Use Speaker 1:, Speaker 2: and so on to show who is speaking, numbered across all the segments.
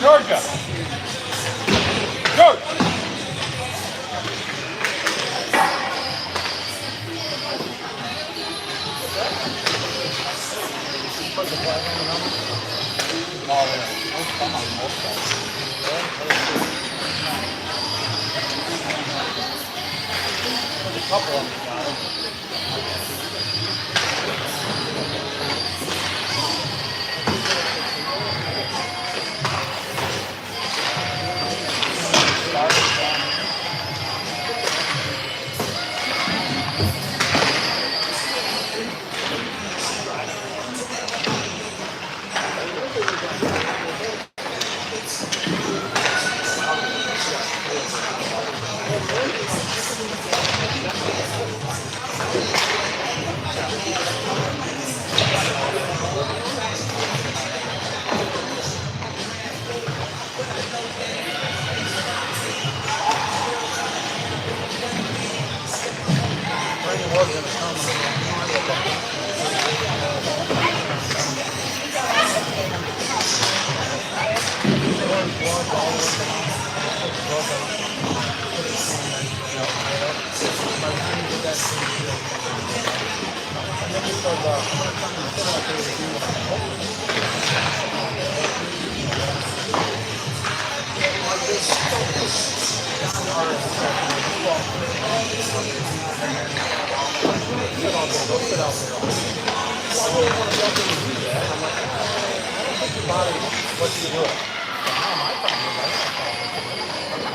Speaker 1: Georgia. George. There's a couple of them.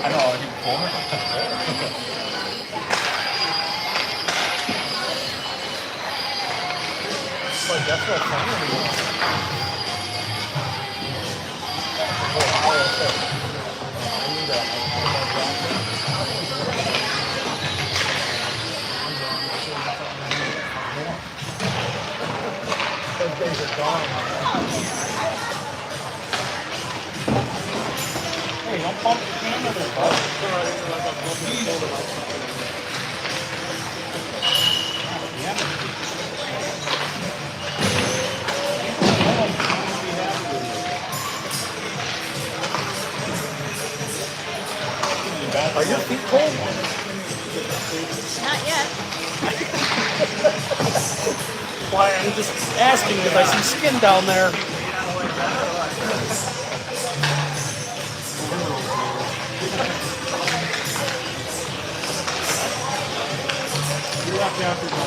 Speaker 1: I know, I think Palmer. Like that's what I'm Those days are gone. Hey, don't pump the camera there, bud. Are your feet cold?
Speaker 2: Not yet.
Speaker 1: Why, I'm just asking because I see skin down there.
Speaker 3: after the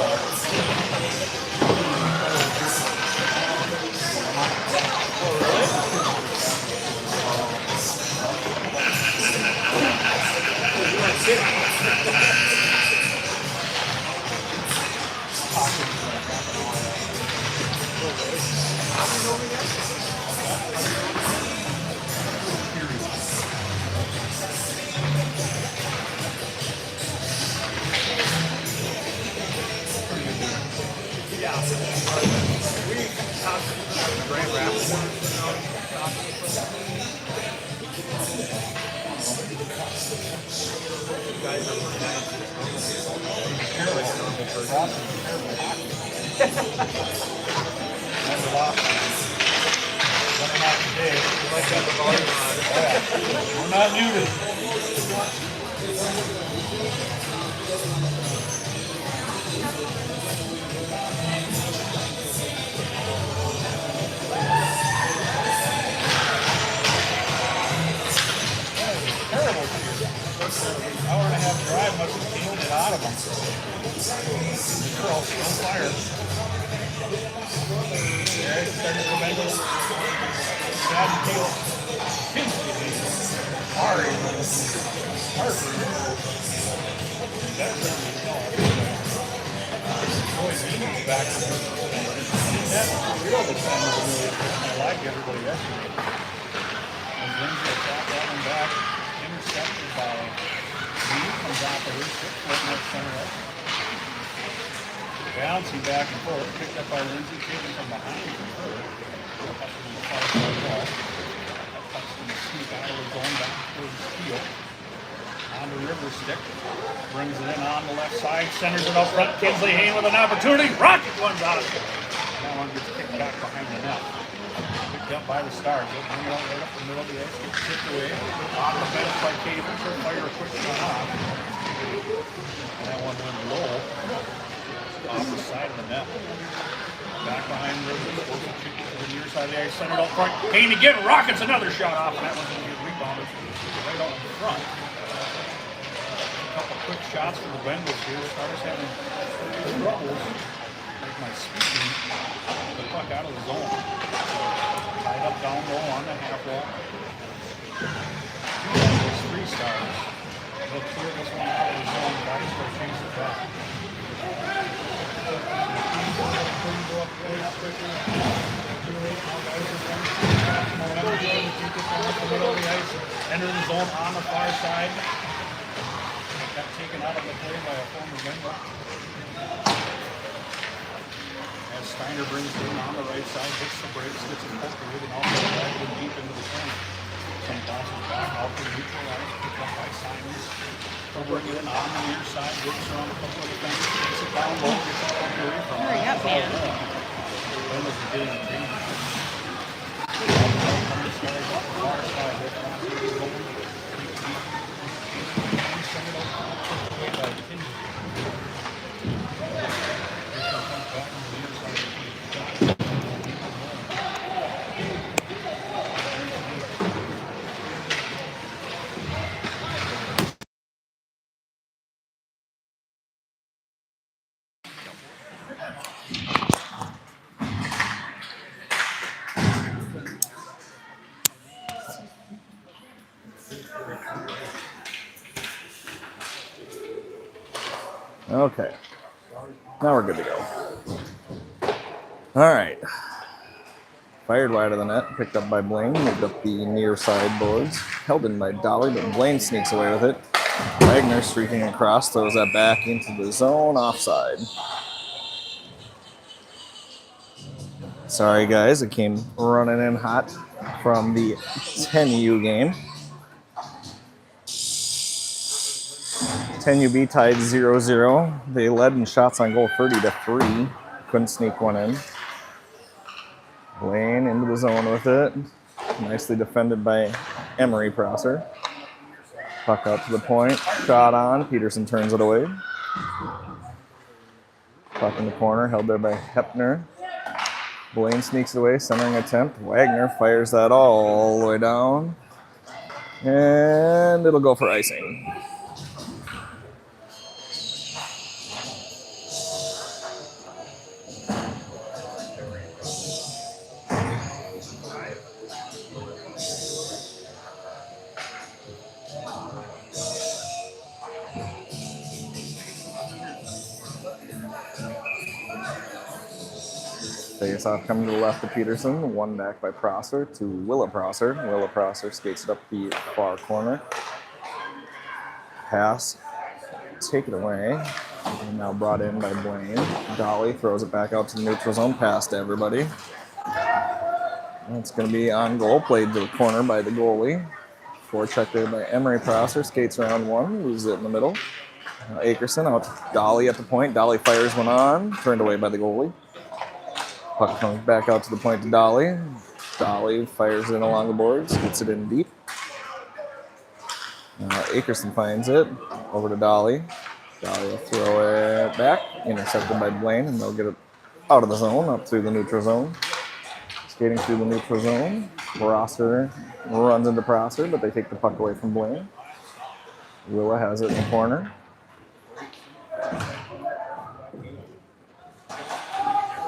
Speaker 3: we're not new to hour and a half drive must have peeled it out of them. They're all still on fire. There, it started to bend a little. Bad peel. Hard. Hard. That's always back. That's real this time of the movie. I like everybody yesterday. And Lindsay attacked that one back. Intercepted by Lee, comes off of his foot, floating up center up. Bouncing back and forth, picked up by Lindsay, taken from behind her. Up to the far side wall. That's going to sneak out of the zone back towards his heel. On the river stick. Brings it in on the left side, centers it up front. Kinsley Hayne with an opportunity. Rocket one's out of it. That one gets kicked back behind the net. Picked up by the Stars. They'll bring it out right up the middle of the ice. Gets tipped away. On the bench by Cable. She'll fire a quick shot off. And that one went low. Off the side of the net. Back behind River. Supposed to kick it to the near side of the ice. Centered out front. Hayne again. Rockets another shot off. And that one's going to get rebounded right out in front. A couple quick shots from the Bengals here. Stars having troubles. Like my speaking. The puck out of the zone. Tied up down low on the half wall. There's 3 Stars. They'll clear this one out of the zone. Guys will chase it back. Enter the zone on the far side. Got taken out of the play by a former Bengal. As Steiner brings it in on the right side, hits the brakes, gets it poked away, and also dragged it deep into the corner. Some bounces back out to neutral line, picked up by Simons. They'll bring it in on the near side, works around a couple of defenders, gets it down low, gets it poked away from him.
Speaker 2: Hurry up, man.
Speaker 3: Bengals are getting it deep. On the side, off the far side, they're trying to get it going. Send it over, poked away by Kinsley. Comes back on the near side.
Speaker 4: Okay. Now we're good to go. All right. Fired wide of the net, picked up by Blaine, moved up the near side boards, held in by Dolly, but Blaine sneaks away with it. Wagner streaking across, throws that back into the zone, offside. Sorry guys, it came running in hot from the 10U game. 10UB tied 0-0. They led in shots on goal 30-3. Couldn't sneak one in. Blaine into the zone with it. Nicely defended by Emery Prosser. Puck out to the point. Shot on. Peterson turns it away. Puck in the corner. Held there by Hepner. Blaine sneaks it away. Centering attempt. Wagner fires that all the way down. And it'll go for icing. Face off coming to the left of Peterson. One back by Prosser to Willa Prosser. Willa Prosser skates it up the far corner. Pass. Take it away. And now brought in by Blaine. Dolly throws it back out to the neutral zone. Pass to everybody. It's going to be on goal. Played to the corner by the goalie. Forecheck there by Emery Prosser. Skates around one. Loses it in the middle. Akerson out to Dolly at the point. Dolly fires one on. Turned away by the goalie. Puck comes back out to the point to Dolly. Dolly fires it along the boards. Gets it in deep. Akerson finds it. Over to Dolly. Dolly will throw it back. Intercepted by Blaine. And they'll get it out of the zone. Up through the neutral zone. Skating through the neutral zone. Prosser runs into Prosser, but they take the puck away from Blaine. Willa has it in the corner.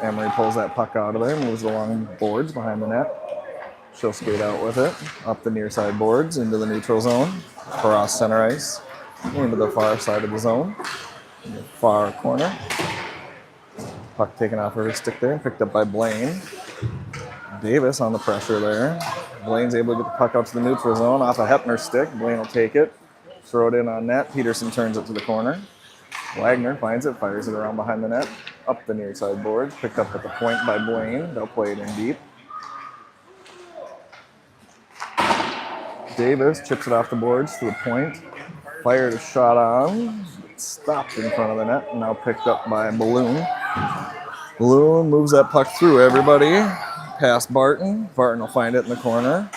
Speaker 4: Emery pulls that puck out of there, moves along boards behind the net. She'll skate out with it, up the near side boards, into the neutral zone, across center ice, into the far side of the zone, in the far corner. Puck taken off of her stick there, picked up by Blaine. Davis on the pressure there. Blaine's able to get the puck out to the neutral zone, off a Hepner's stick. Blaine will take it, throw it in on net. Peterson turns it to the corner. Wagner finds it, fires it around behind the net, up the near side boards, picked up at the point by Blaine. They'll play it in deep. Davis chips it off the boards to the point, fired a shot on, stopped in front of the net, and now picked up by Balloon. Balloon moves that puck through everybody, past Barton. Barton will find it in the corner,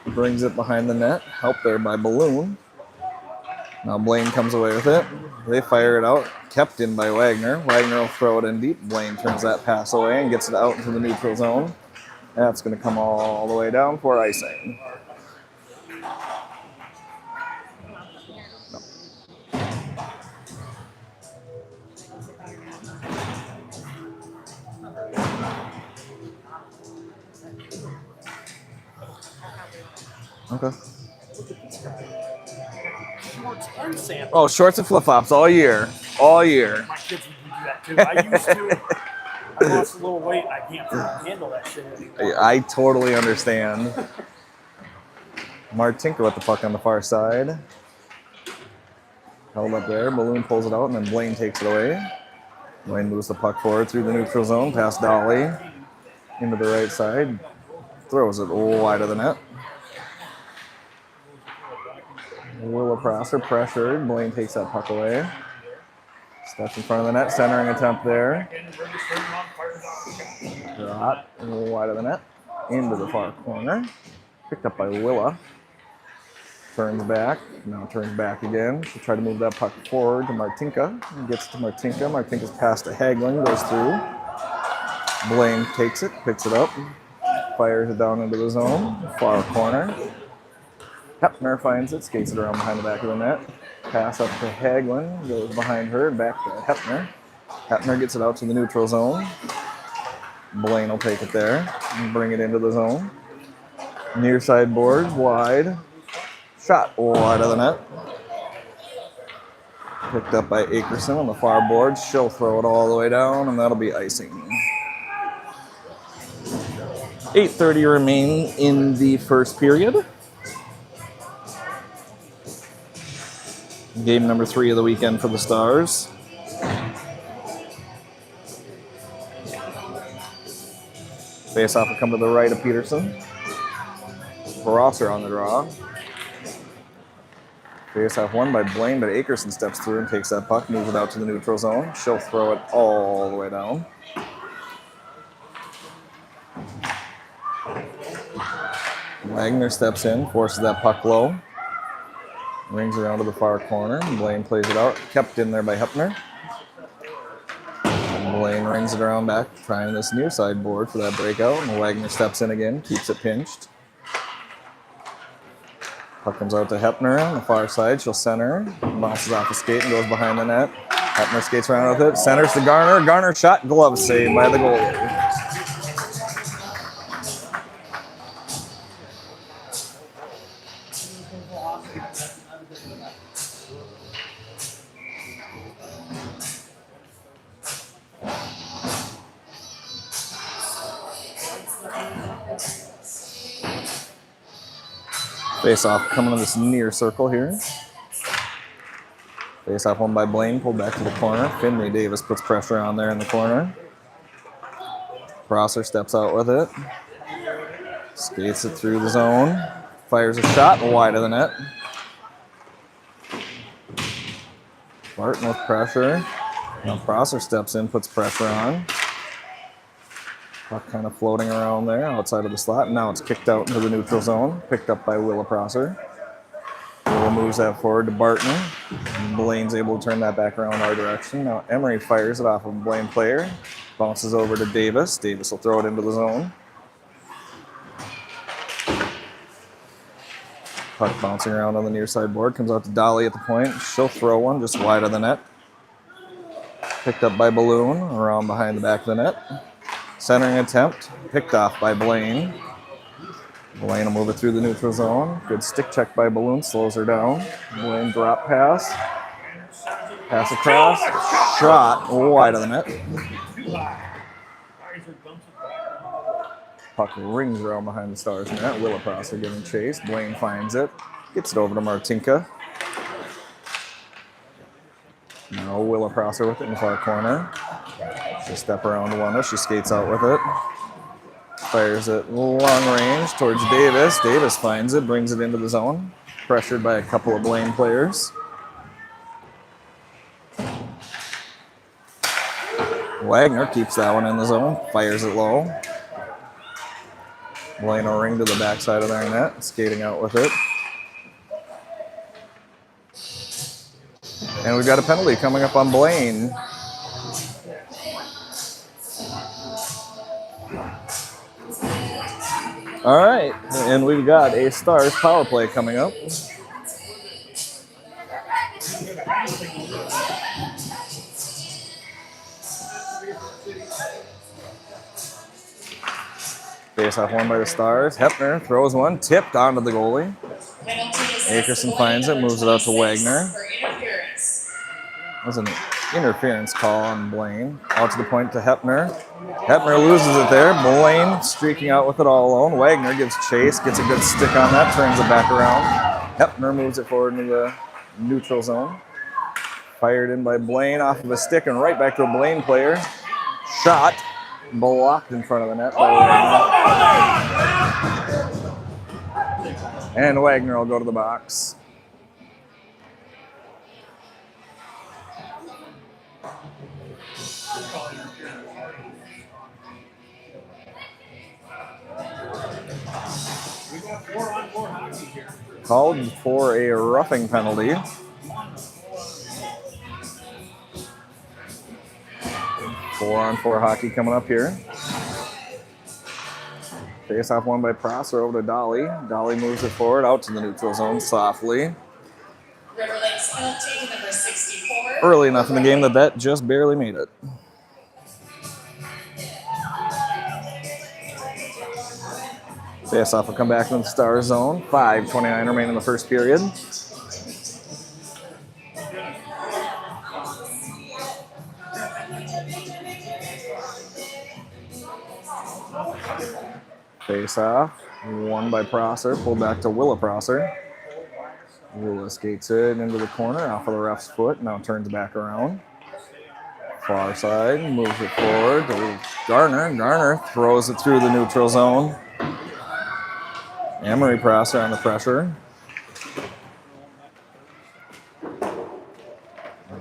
Speaker 4: brings it behind the net, helped there by Balloon. Now Blaine comes away with it. They fire it out, kept in by Wagner. Wagner will throw it in deep. Blaine turns that pass away and gets it out into the neutral zone. That's going to come all the way down for icing. Okay.
Speaker 1: Shorts and sandals.
Speaker 4: Oh, shorts and flip-flops all year. All year.
Speaker 1: My kids would do that too. I used to. I lost a little weight. I can't handle that shit anymore.
Speaker 4: I totally understand. Martinko with the puck on the far side. Held up there. Balloon pulls it out, and then Blaine takes it away. Blaine moves the puck forward through the neutral zone, past Dolly. Into the right side. Throws it wide of the net. Willa Prosser pressured. Blaine takes that puck away. Steps in front of the net. Centering attempt there. Shot wide of the net. Into the far corner. Picked up by Willa. Turns back. Now turns back again. She'll try to move that puck forward to Martinka. Gets to Martinka. Martinka's pass to Hagelin. Goes through. Blaine takes it. Picks it up. Fires it down into the zone. Far corner. Hepner finds it, skates it around behind the back of the net. Pass up to Hagelin, goes behind her, back to Hepner. Hepner gets it out to the neutral zone. Blaine will take it there and bring it into the zone. Near side boards, wide. Shot wide of the net. Picked up by Akerson on the far boards. She'll throw it all the way down, and that'll be icing. 8:30 remain in the first period. Game number 3 of the weekend for the Stars. Face-off will come to the right of Peterson. Prosser on the draw. Face-off won by Blaine, but Akerson steps through and takes that puck, moves it out to the neutral zone. She'll throw it all the way down. Wagner steps in, forces that puck low. Rings around to the far corner. Blaine plays it out. Kept in there by Hepner. And Blaine rings it around back, trying this near side board for that breakout. And Wagner steps in again, keeps it pinched. Puck comes out to Hepner on the far side. She'll center. Bounces off the skate and goes behind the net. Hepner skates around with it. Centers to Garner. Garner shot. Glove saved by the goalie. Face off coming to this near circle here. Face off won by Blaine, pulled back to the corner. Finley Davis puts pressure on there in the corner. Prosser steps out with it. Skates it through the zone. Fires a shot wide of the net. Barton with pressure. Now Prosser steps in, puts pressure on. Puck kind of floating around there outside of the slot. Now it's kicked out into the neutral zone. Picked up by Willa Prosser. Willa moves that forward to Barton. Blaine's able to turn that back around our direction. Now Emery fires it off of a Blaine player. Bounces over to Davis. Davis will throw it into the zone. Puck bouncing around on the near side board. Comes out to Dolly at the point. She'll throw one just wide of the net. Picked up by Balloon around behind the back of the net. Centering attempt. Picked off by Blaine. Blaine will move it through the neutral zone. Good stick check by Balloon. Slows her down. Blaine drop pass. Pass across. Shot wide of the net. Puck rings around behind the Stars net. Willa Prosser getting chased. Blaine finds it. Gets it over to Martinka. Now Willa Prosser with it in the far corner. She'll step around Wanda. She skates out with it. Fires it long range towards Davis. Davis finds it, brings it into the zone. Pressured by a couple of Blaine players. Wagner keeps that one in the zone. Fires it low. Blaine will ring to the backside of their net. Skating out with it. And we've got a penalty coming up on Blaine. All right, and we've got a Stars power play coming up. Face-off won by the Stars. Hepner throws one, tipped onto the goalie. Akerson finds it, moves it out to Wagner. That was an interference call on Blaine. Out to the point to Hepner. Hepner loses it there. Blaine streaking out with it all alone. Wagner gives chase, gets a good stick on that, turns it back around. Hepner moves it forward into the neutral zone. Fired in by Blaine off of a stick and right back to a Blaine player. Shot blocked in front of the net by Wagner. And Wagner will go to the box. Called for a roughing penalty. Four-on-four hockey coming up here. Face-off won by Prosser over to Dolly. Dolly moves it forward out to the neutral zone softly.
Speaker 2: River Lakes penalty, number 64.
Speaker 4: Early enough in the game that just barely made it. Face-off will come back in the Star zone. 5:29 remain in the first period. Face-off, won by Prosser, pulled back to Willa Prosser. Willa skates it into the corner off of the ref's foot, now turns back around. Far side, moves it forward to Garner. Garner throws it through the neutral zone. Emery Prosser on the pressure.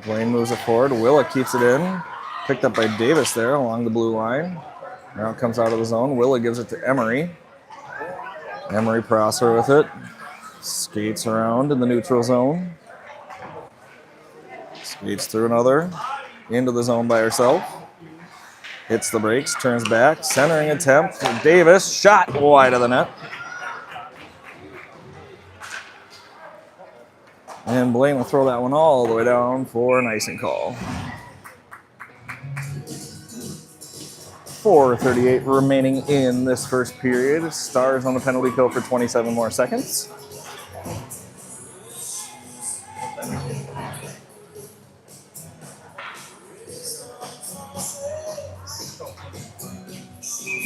Speaker 4: Blaine moves it forward. Willa keeps it in. Picked up by Davis there along the blue line. Now it comes out of the zone. Willa gives it to Emery. Emery Prosser with it. Skates around in the neutral zone. Skates through another. Into the zone by herself. Hits the brakes, turns back. Centering attempt. Davis, shot wide of the net. And Blaine will throw that one all the way down for an icing call. 4:38 remaining in this first period. Stars on the penalty kill for 27 more seconds.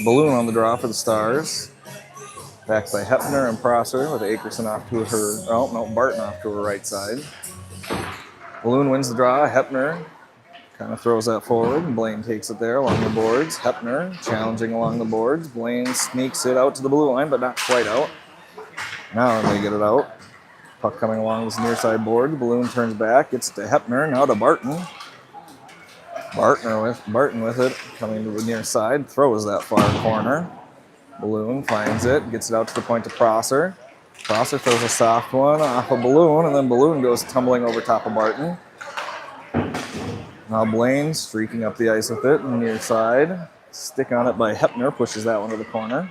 Speaker 4: Balloon on the draw for the Stars. Back by Hepner and Prosser with Akerson off to her, oh no, Barton off to her right side. Balloon wins the draw. Hepner kind of throws that forward. Blaine takes it there along the boards. Hepner challenging along the boards. Blaine sneaks it out to the blue line, but not quite out. Now they get it out. Puck coming along this near side board. The balloon turns back. Gets to Hepner. Now to Barton. Barton with it. Coming to the near side. Throws that far corner. Balloon finds it. Gets it out to the point to Prosser. Prosser throws a soft one off a Balloon, and then Balloon goes tumbling over top of Barton. Now Blaine streaking up the ice with it near side. Stick on it by Hepner. Pushes that one to the corner.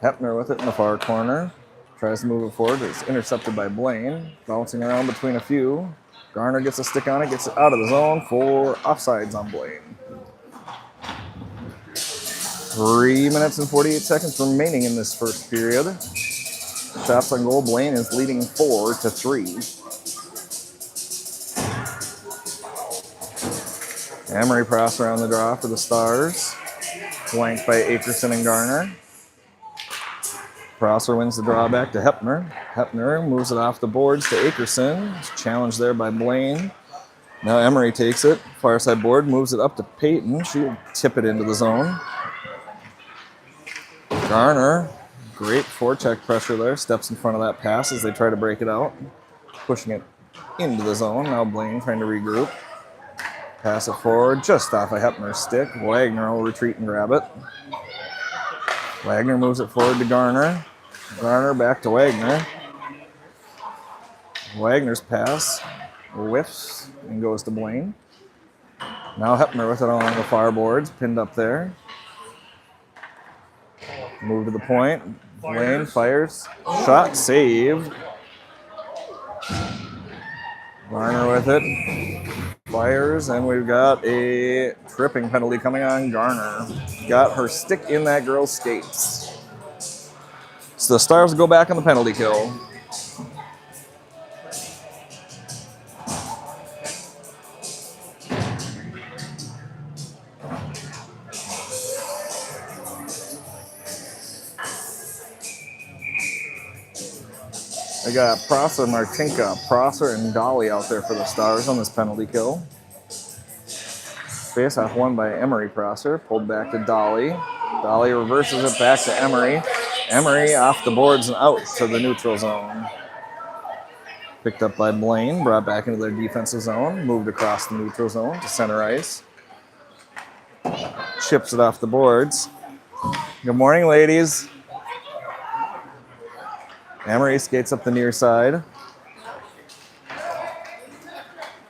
Speaker 4: Hepner with it in the far corner. Tries to move it forward. It's intercepted by Blaine. Bouncing around between a few. Garner gets a stick on it. Gets it out of the zone for offsides on Blaine. 3 minutes and 48 seconds remaining in this first period. Shots on goal. Blaine is leading 4-3. Emery Prosser on the draw for the Stars. Flanked by Akerson and Garner. Prosser wins the draw back to Hepner. Hepner moves it off the boards to Akerson. It's challenged there by Blaine. Now Emery takes it. Far side board, moves it up to Peyton. She'll tip it into the zone. Garner, great forecheck pressure there. Steps in front of that pass as they try to break it out. Pushing it into the zone. Now Blaine trying to regroup. Pass it forward just off a Hepner's stick. Wagner will retreat and grab it. Wagner moves it forward to Garner. Garner back to Wagner. Wagner's pass whiffs and goes to Blaine. Now Hepner with it along the far boards, pinned up there. Move to the point. Blaine fires. Shot saved. Garner with it. Fires, and we've got a tripping penalty coming on Garner. Got her stick in that girl's skates. So the Stars go back on the penalty kill. I got Prosser, Martinka, Prosser, and Dolly out there for the Stars on this penalty kill. Face-off won by Emery Prosser, pulled back to Dolly. Dolly reverses it back to Emery. Emery off the boards and out to the neutral zone. Picked up by Blaine, brought back into their defensive zone, moved across the neutral zone to center ice. Chips it off the boards. Good morning, ladies. Emery skates up the near side.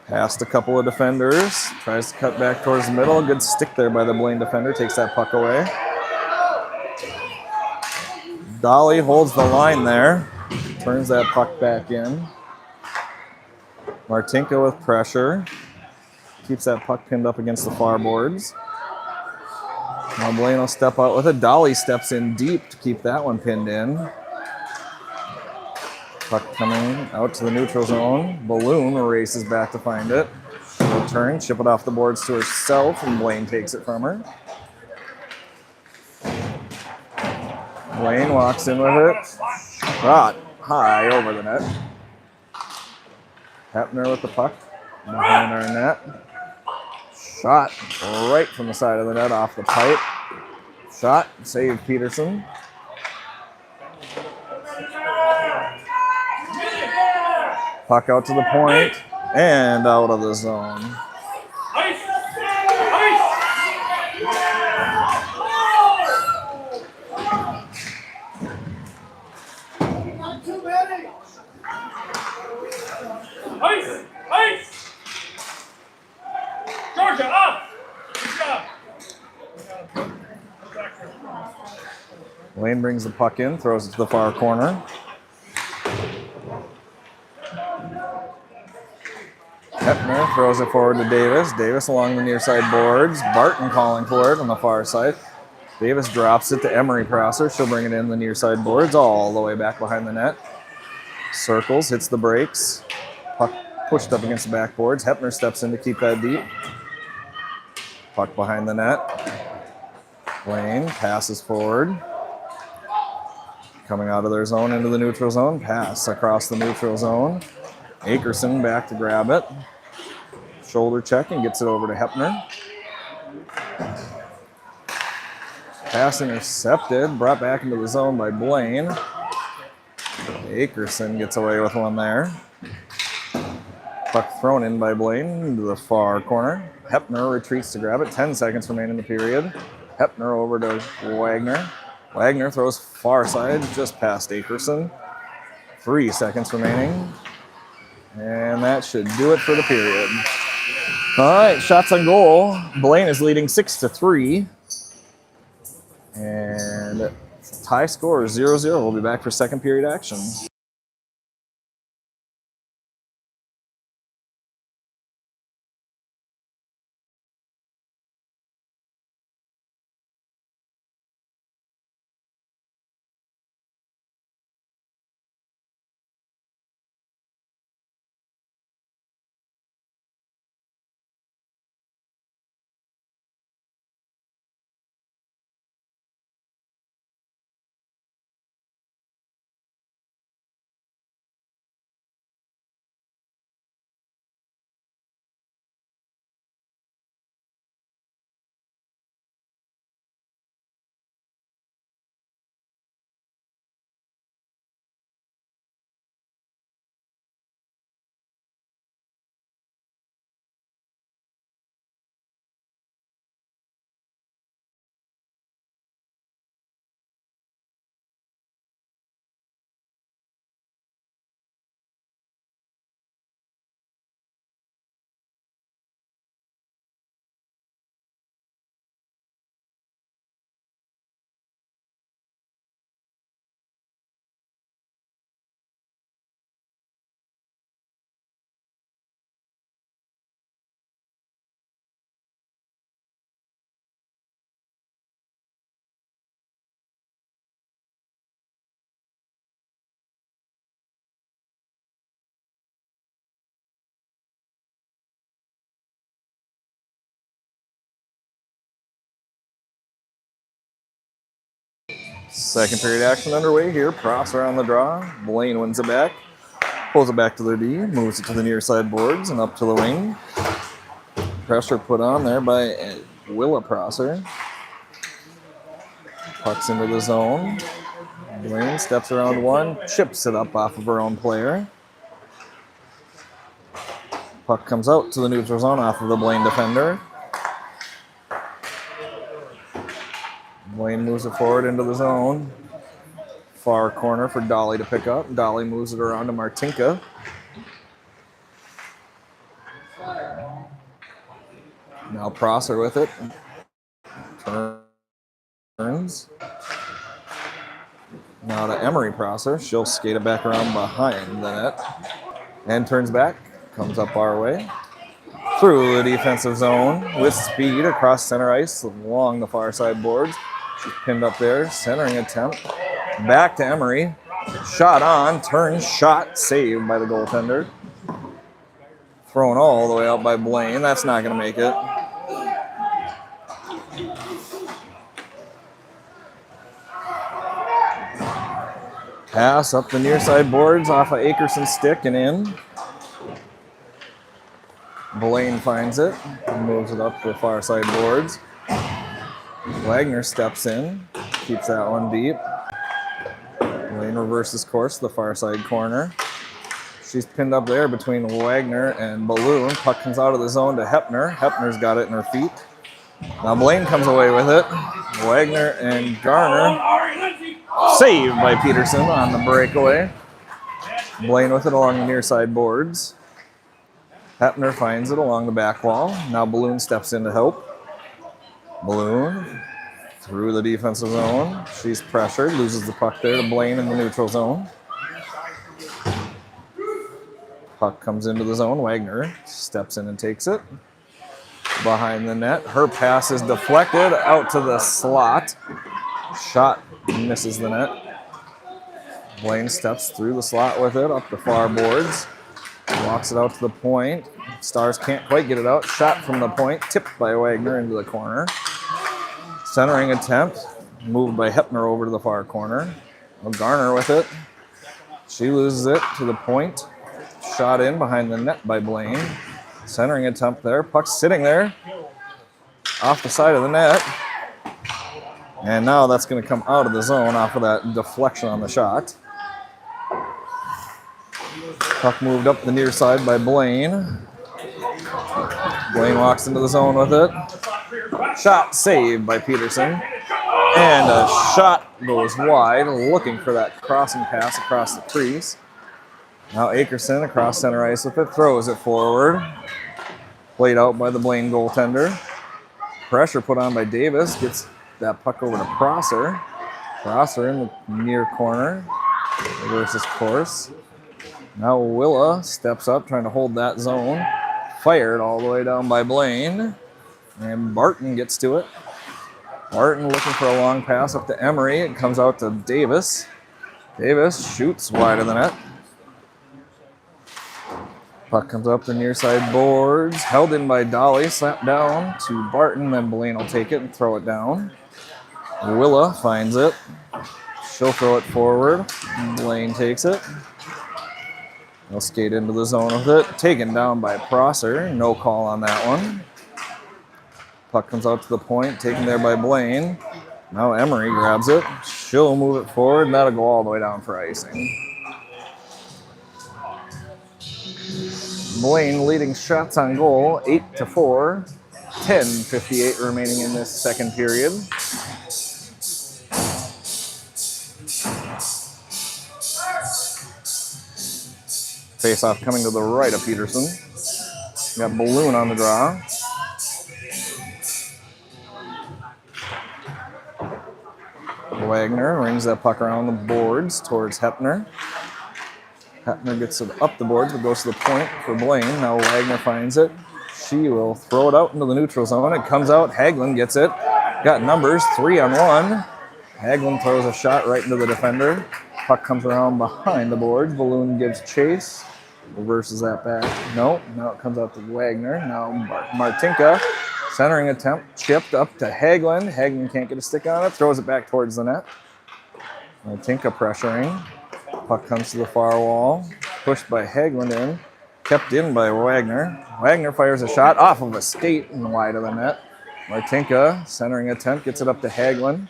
Speaker 4: Past a couple of defenders. Tries to cut back towards the middle. Good stick there by the Blaine defender. Takes that puck away. Dolly holds the line there. Turns that puck back in. Martinka with pressure. Keeps that puck pinned up against the far boards. Now Blaine will step out with it. Dolly steps in deep to keep that one pinned in. Puck coming out to the neutral zone. Balloon races back to find it. She'll turn, chip it off the boards to herself, and Blaine takes it from her. Blaine walks in with it. Shot high over the net. Hepner with the puck behind our net. Shot right from the side of the net off the pipe. Shot, save Peterson. Puck out to the point and out of the zone.
Speaker 1: Georgia, up! Good job.
Speaker 4: Blaine brings the puck in, throws it to the far corner. Hepner throws it forward to Davis. Davis along the near side boards. Barton calling for it on the far side. Davis drops it to Emery Prosser. She'll bring it in the near side boards all the way back behind the net. Circles, hits the brakes. Puck pushed up against the backboards. Hepner steps in to keep that deep. Puck behind the net. Blaine passes forward. Coming out of their zone into the neutral zone. Pass across the neutral zone. Akerson back to grab it. Shoulder check and gets it over to Hepner. Pass intercepted. Brought back into the zone by Blaine. Akerson gets away with one there. Puck thrown in by Blaine into the far corner. Hepner retreats to grab it. 10 seconds remain in the period. Hepner over to Wagner. Wagner throws far side just past Akerson. 3 seconds remaining. And that should do it for the period. All right, shots on goal. Blaine is leading 6-3. And tie score is 0-0. We'll be back for second period action. Second period action underway here. Prosser on the draw. Blaine wins it back. Pulls it back to the D. Moves it to the near side boards and up to the wing. Pressure put on there by Willa Prosser. Pucks into the zone. Blaine steps around one. Chips it up off of her own player. Puck comes out to the neutral zone off of the Blaine defender. Blaine moves it forward into the zone. Far corner for Dolly to pick up. Dolly moves it around to Martinka. Now Prosser with it. Turns. Now to Emery Prosser. She'll skate it back around behind the net. And turns back. Comes up our way. Through the defensive zone with speed across center ice along the far side boards. She's pinned up there. Centering attempt. Back to Emery. Shot on. Turns. Shot. Saved by the goaltender. Thrown all the way out by Blaine. That's not going to make it. Pass up the near side boards off of Akerson's stick and in. Blaine finds it and moves it up to the far side boards. Wagner steps in, keeps that one deep. Blaine reverses course to the far side corner. She's pinned up there between Wagner and Balloon. Puck comes out of the zone to Hepner. Hepner's got it in her feet. Now Blaine comes away with it. Wagner and Garner. Saved by Peterson on the breakaway. Blaine with it along the near side boards. Hepner finds it along the back wall. Now Balloon steps in to help. Balloon through the defensive zone. She's pressured, loses the puck there to Blaine in the neutral zone. Puck comes into the zone. Wagner steps in and takes it. Behind the net. Her pass is deflected out to the slot. Shot misses the net. Blaine steps through the slot with it up the far boards. Walks it out to the point. Stars can't quite get it out. Shot from the point. Tipped by Wagner into the corner. Centering attempt, moved by Hepner over to the far corner. Garner with it. She loses it to the point. Shot in behind the net by Blaine. Centering attempt there. Puck sitting there off the side of the net. And now that's going to come out of the zone off of that deflection on the shot. Puck moved up the near side by Blaine. Blaine walks into the zone with it. Shot saved by Peterson. And a shot goes wide, looking for that crossing pass across the crease. Now Akerson across center ice with it, throws it forward. Played out by the Blaine goaltender. Pressure put on by Davis, gets that puck over to Prosser. Prosser in the near corner, reverses course. Now Willa steps up, trying to hold that zone. Fired all the way down by Blaine. And Barton gets to it. Barton looking for a long pass up to Emery. It comes out to Davis. Davis shoots wide of the net. Puck comes up the near side boards. Held in by Dolly. Slapped down to Barton. Then Blaine will take it and throw it down. Willa finds it. She'll throw it forward. Blaine takes it. They'll skate into the zone with it. Taken down by Prosser. No call on that one. Puck comes out to the point, taken there by Blaine. Now Emery grabs it. She'll move it forward, and that'll go all the way down for icing. Blaine leading shots on goal, 8-4. 10:58 remaining in this second period. Face-off coming to the right of Peterson. Got Balloon on the draw. Wagner rings that puck around the boards towards Hepner. Hepner gets it up the boards, but goes to the point for Blaine. Now Wagner finds it. She will throw it out into the neutral zone. It comes out. Hagelin gets it. Got numbers, 3-on-1. Hagelin throws a shot right into the defender. Puck comes around behind the boards. Balloon gives chase. Reverses that back. No, now it comes out to Wagner. Now Martinka. Centering attempt, chipped up to Hagelin. Hagelin can't get a stick on it, throws it back towards the net. Tinka pressuring. Puck comes to the far wall. Pushed by Hagelin in. Kept in by Wagner. Wagner fires a shot off of a skate and wide of the net. Martinka, centering attempt, gets it up to Hagelin.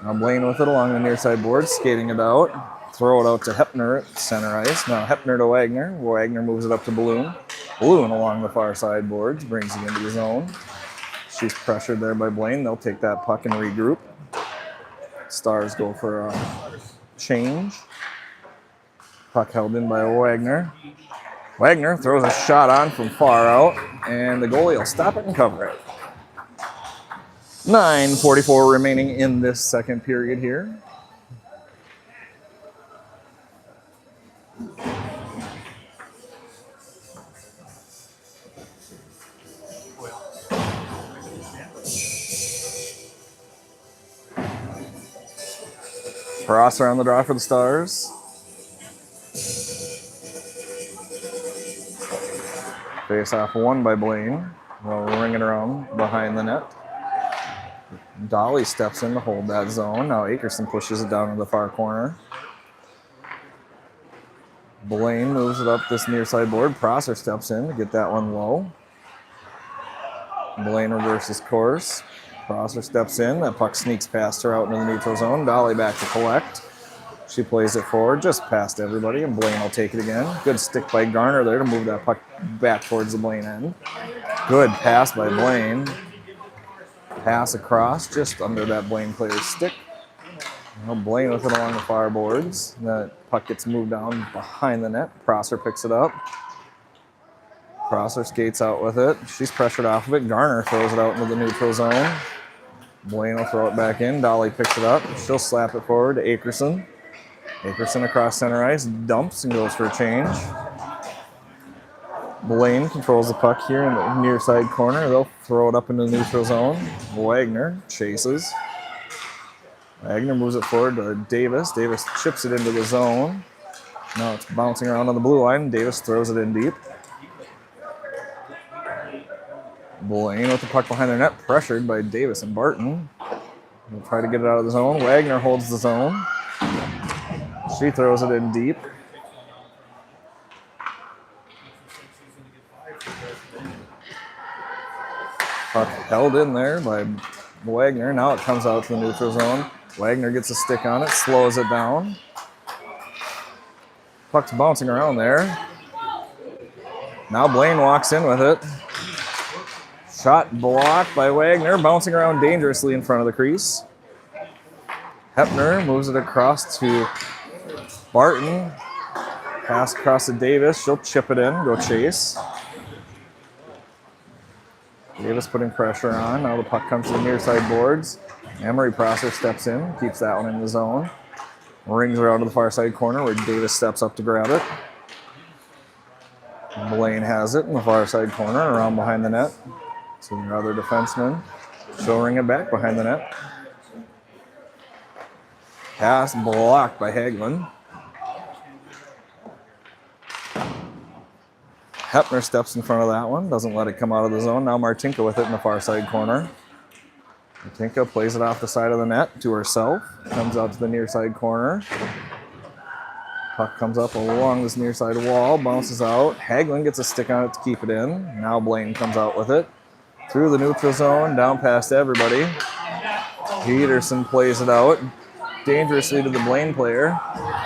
Speaker 4: Now Blaine with it along the near side board, skating it out. Throw it out to Hepner at center ice. Now Hepner to Wagner. Wagner moves it up to Balloon. Balloon along the far side boards, brings it into the zone. She's pressured there by Blaine. They'll take that puck and regroup. Stars go for a change. Puck held in by Wagner. Wagner throws a shot on from far out, and the goalie will stop it and cover it. 9:44 remaining in this second period here. Prosser on the draw for the Stars. Face off won by Blaine. They'll ring it around behind the net. Dolly steps in to hold that zone. Now Akerson pushes it down to the far corner. Blaine moves it up this near side board. Prosser steps in to get that one low. Blaine reverses course. Prosser steps in. That puck sneaks past her out into the neutral zone. Dolly back to collect. She plays it forward just past everybody, and Blaine will take it again. Good stick by Garner there to move that puck back towards the Blaine end. Good pass by Blaine. Pass across just under that Blaine player's stick. Now Blaine with it along the far boards. That puck gets moved down behind the net. Prosser picks it up. Prosser skates out with it. She's pressured off of it. Garner throws it out into the neutral zone. Blaine will throw it back in. Dolly picks it up. She'll slap it forward to Akerson. Akerson across center ice, dumps and goes for a change. Blaine controls the puck here in the near side corner. They'll throw it up into the neutral zone. Wagner chases. Wagner moves it forward to Davis. Davis chips it into the zone. Now it's bouncing around on the blue line. Davis throws it in deep. Blaine with the puck behind their net, pressured by Davis and Barton. We'll try to get it out of the zone. Wagner holds the zone. She throws it in deep. Puck held in there by Wagner. Now it comes out to the neutral zone. Wagner gets a stick on it, slows it down. Puck's bouncing around there. Now Blaine walks in with it. Shot blocked by Wagner, bouncing around dangerously in front of the crease. Hepner moves it across to Barton. Pass across to Davis. She'll chip it in, go chase. Davis putting pressure on. Now the puck comes to the near side boards. Emery Prosser steps in, keeps that one in the zone. Rings around to the far side corner where Davis steps up to grab it. Blaine has it in the far side corner, around behind the net. To their other defenseman. She'll ring it back behind the net. Pass blocked by Hagelin. Hepner steps in front of that one, doesn't let it come out of the zone. Now Martinka with it in the far side corner. Martinka plays it off the side of the net to herself. Comes out to the near side corner. Puck comes up along this near side wall, bounces out. Hagelin gets a stick on it to keep it in. Now Blaine comes out with it. Through the neutral zone, down past everybody. Peterson plays it out dangerously to the Blaine player.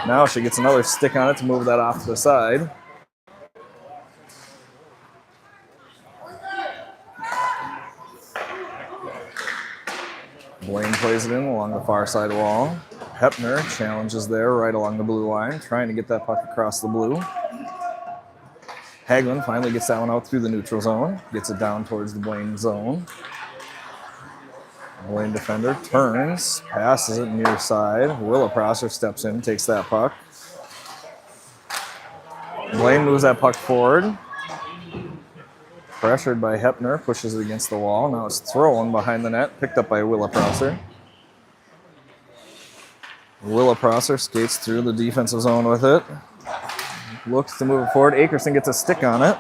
Speaker 4: Now she gets another stick on it to move that off to the side. Blaine plays it in along the far side wall. Hepner challenges there right along the blue line, trying to get that puck across the blue. Hagelin finally gets that one out through the neutral zone, gets it down towards the Blaine zone. Blaine defender turns, passes it near side. Willa Prosser steps in, takes that puck. Blaine moves that puck forward. Pressured by Hepner, pushes it against the wall. Now it's thrown behind the net, picked up by Willa Prosser. Willa Prosser skates through the defensive zone with it. Looks to move it forward. Akerson gets a stick on it.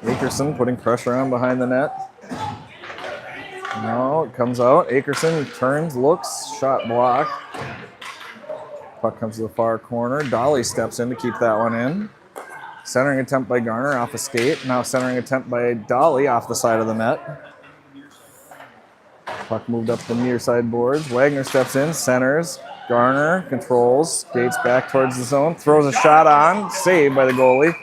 Speaker 4: Akerson putting pressure on behind the net. No, it comes out. Akerson turns, looks, shot blocked. Puck comes to the far corner. Dolly steps in to keep that one in. Centering attempt by Garner off a skate. Now centering attempt by Dolly off the side of the net. Puck moved up the near side boards. Wagner steps in, centers. Garner controls, skates back towards the zone, throws a shot on, saved by the goalie.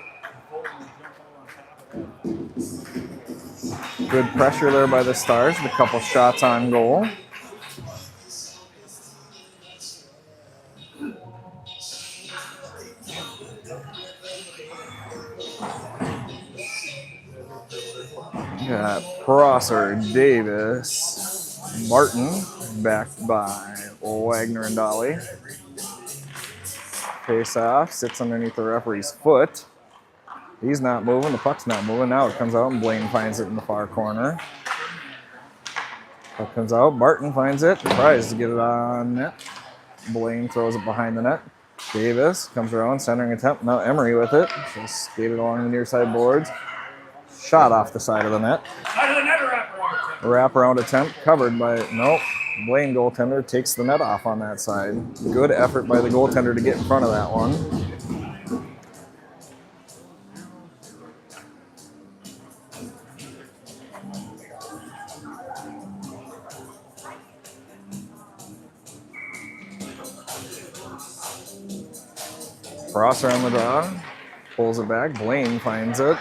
Speaker 4: Good pressure there by the Stars, with a couple shots on goal. Got Prosser, Davis, Martin, backed by Wagner and Dolly. Face off, sits underneath the referee's foot. He's not moving, the puck's not moving. Now it comes out and Blaine finds it in the far corner. Puck comes out, Barton finds it, tries to get it on net. Blaine throws it behind the net. Davis comes around, centering attempt. Now Emery with it. Just skated along the near side boards. Shot off the side of the net. Wraparound attempt covered by, nope. Blaine goaltender takes the net off on that side. Good effort by the goaltender to get in front of that one. Prosser on the draw, pulls it back. Blaine finds it.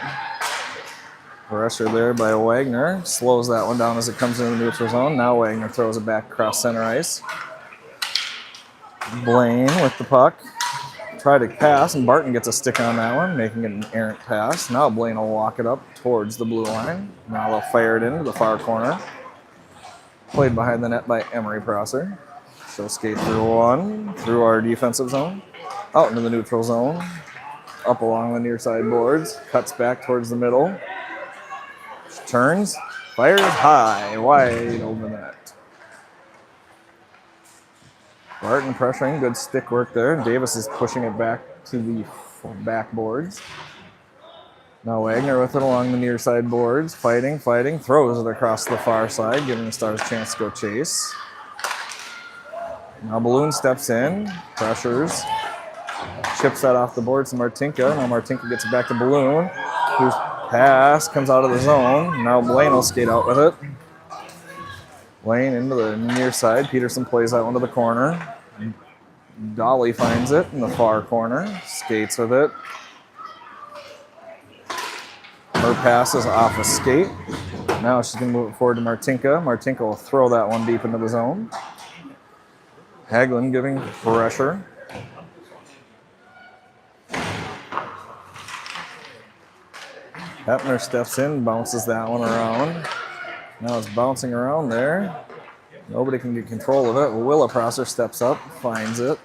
Speaker 4: Pressure there by Wagner. Slows that one down as it comes into the neutral zone. Now Wagner throws it back across center ice. Blaine with the puck. Try to pass, and Barton gets a stick on that one, making it an errant pass. Now Blaine will walk it up towards the blue line. Now they'll fire it into the far corner. Played behind the net by Emery Prosser. She'll skate through one, through our defensive zone, out into the neutral zone, up along the near side boards, cuts back towards the middle. Turns, fires high, wide over the net. Barton pressuring, good stick work there. Davis is pushing it back to the backboards. Now Wagner with it along the near side boards, fighting, throws it across the far side, giving the Stars a chance to go chase. Now Balloon steps in, pressures, chips that off the board to Martinka. Now Martinka gets it back to Balloon, whose pass comes out of the zone. Now Blaine will skate out with it. Blaine into the near side. Peterson plays that one to the corner. Dolly finds it in the far corner, skates with it. Her pass is off a skate. Now she's going to move it forward to Martinka. Martinka will throw that one deep into the zone. Hagelin giving pressure. Hepner steps in, bounces that one around. Now it's bouncing around there. Nobody can get control of it. Willaprosser steps up, finds it.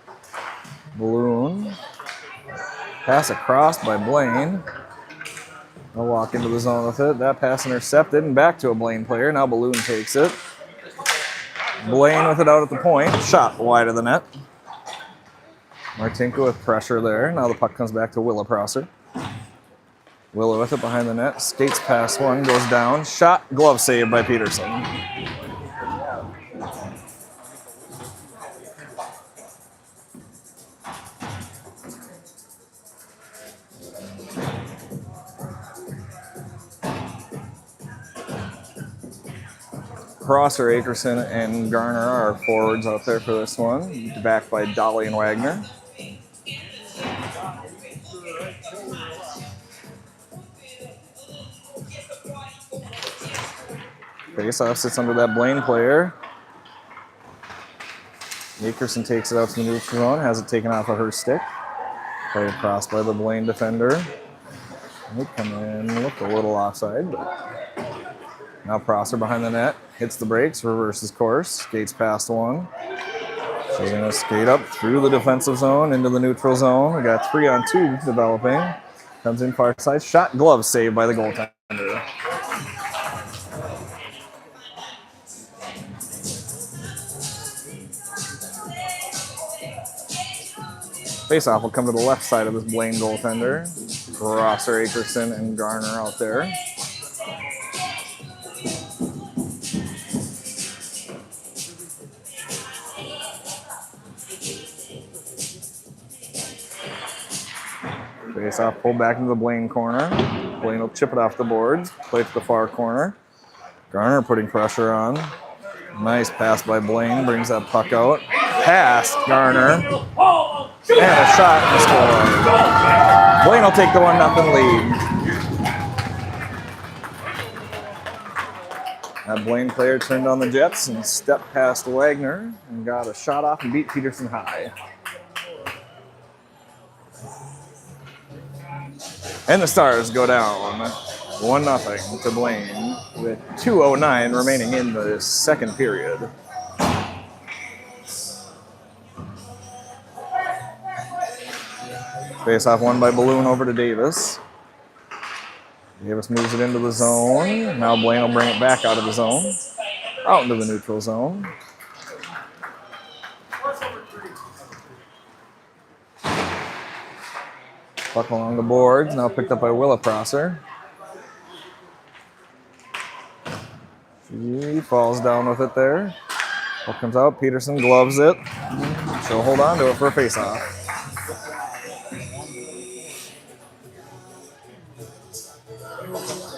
Speaker 4: Balloon. Pass across by Blaine. They'll walk into the zone with it. That pass intercepted and back to a Blaine player. Now Balloon takes it. Blaine with it out at the point. Shot wide of the net. Martinka with pressure there. Now the puck comes back to Willaprosser. Willa with it behind the net. Skates past one, goes down. Shot, glove save by Peterson. Crosser, Akerson, and Garner are forwards out there for this one, backed by Dolly and Wagner. Faceoff sits under that Blaine player. Akerson takes it out to the neutral zone, has it taken off of her stick. Played across by the Blaine defender. They come in, looked a little offside, but now Prosser behind the net, hits the brakes, reverses course, skates past one. She's going to skate up through the defensive zone into the neutral zone. We got 3-on-2 developing. Comes in far side, shot, glove saved by the goaltender. Faceoff will come to the left side of this Blaine goaltender. Rosser, Akerson, and Garner out there. Faceoff pulled back into the Blaine corner. Blaine will chip it off the boards, play to the far corner. Garner putting pressure on. Nice pass by Blaine, brings that puck out. Pass, Garner. And a shot and a score. Blaine will take the 1-0 lead. That Blaine player turned on the Jets and stepped past Wagner and got a shot off and beat Peterson high. And the Stars go down 1-0 to Blaine with 2:09 remaining in the second period. Face-off won by Balloon over to Davis. Davis moves it into the zone. Now Blaine will bring it back out of the zone. Out into the neutral zone. Puck along the boards. Now picked up by Willaprosser. She falls down with it there. Puck comes out. Peterson gloves it. She'll hold on to it for a face-off.